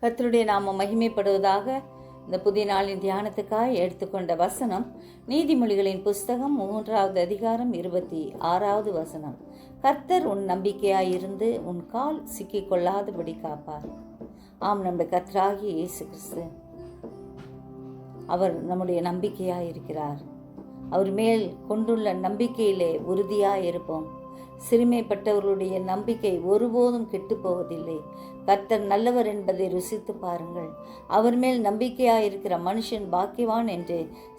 கர்த்தருடைய நாமம் மகிமைப்படுவதாக. இந்த புதிய நாளின் தியானத்துக்காக எடுத்துக்கொண்ட வசனம் நீதிமொழிகளின் புஸ்தகம் 3வது அதிகாரம் 26வது வசனம். கர்த்தர் உன் நம்பிக்கையாயிருந்து உன் கால் சிக்கிக்கொள்ளாதபடி காப்பார். ஆம், நம்முடைய கர்த்தராகிய இயேசு கிறிஸ்து அவர் நம்முடைய நம்பிக்கையாயிருக்கிறார். அவர் மேல் கொண்டுள்ள நம்பிக்கையிலே உறுதியாயிருப்போம். சிறுமைப்பட்டவர்களுடைய நம்பிக்கை ஒருபோதும் கெட்டு போவதில்லை. கர்த்தர் நல்லவர் என்பதை ருசித்து பாருங்கள். அவர் மேல் நம்பிக்கையாயிருக்கிற மனுஷன் பாக்கியவான் என்று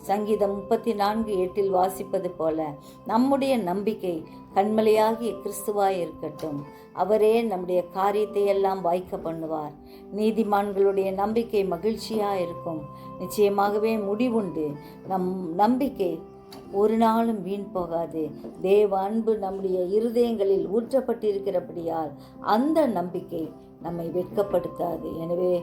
சங்கீதம் 34:8 வாசிப்பது போல நம்முடைய நம்பிக்கை கண்மலையாகிய கிறிஸ்துவாயிருக்கட்டும். அவரே நம்முடைய காரியத்தை எல்லாம் வாய்க்க பண்ணுவார். நீதிமான்களுடைய நம்பிக்கை மகிழ்ச்சியாயிருக்கும். நிச்சயமாகவே முடிவுண்டு. நம் நம்பிக்கை ஒரு நாளும் வீண் போகாது. தேவ அன்பு நம்முடைய இருதயங்களில் ஊற்றப்பட்டிருக்கிறபடியால் அந்த நம்பிக்கை நம்மை வெட்கப்படுத்தாது. எனவே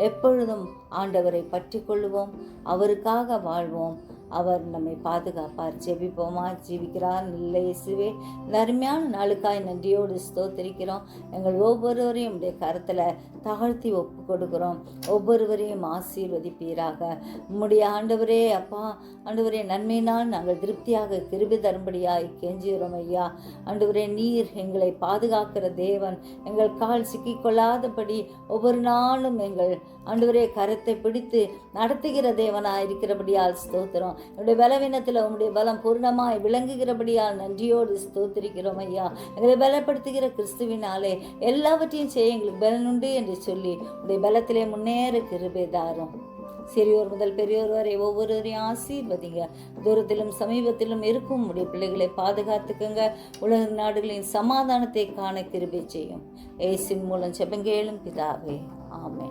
எப்பொழுதும் ஆண்டவரை பற்றி கொள்வோம், அவருக்காக வாழ்வோம். அவர் நம்மை பாதுகாப்பார். ஜெபிப்போமா? ஜீவிக்கிறார் நல்ல இயேசுவே, இந்த அருமையான நாளுக்காய் நன்றியோடு ஸ்தோத்திரிக்கிறோம். எங்கள் ஒவ்வொருவரையும் உடைய கரத்தில் தாழ்த்தி ஒப்பு கொடுக்கிறோம். ஒவ்வொருவரையும் ஆசீர்வதிப்பீராக. உம்முடைய ஆண்டவரே, அப்பா ஆண்டவரே, நன்மையினால் நாங்கள் திருப்தியாக கிருபை தரும்படியாய் கெஞ்சுகிறோம் ஐயா. ஆண்டவரே, நீர் எங்களை பாதுகாக்கிற தேவன். எங்கள் கால் சிக்கிக்கொள்ளாதபடி ஒவ்வொரு நாளும் எங்கள் ஆண்டவரே கரத்தை பிடித்து நடத்துகிற தேவனாய் இருக்கிறபடியால் ஸ்தோத்திரம். என்னுடைய பலவீனத்தில் உம்முடைய பலம் பூர்ணமாய் விளங்குகிறபடியால் நன்றியோடு ஸ்தோத்திரிக்கிறோம் ஐயா. எங்களை பலப்படுத்துகிற கிறிஸ்துவினாலே எல்லாவற்றையும் செய்ய எங்களுக்கு பலனுண்டு என்று சொல்லி உடைய பலத்திலே முன்னேற கிருபை தாரும். சிறியோர் முதல் பெரியோர் வரை ஒவ்வொருவரையும் ஆசீர்வதிங்க. தூரத்திலும் சமீபத்திலும் இருக்கும் உடைய பிள்ளைகளை பாதுகாத்துக்குங்க. உலக நாடுகளின் சமாதானத்தை காண கிருபை செய்யும். இயேசுவின் மூலம் ஜெபங்கேளும் பிதாவே, ஆமென்.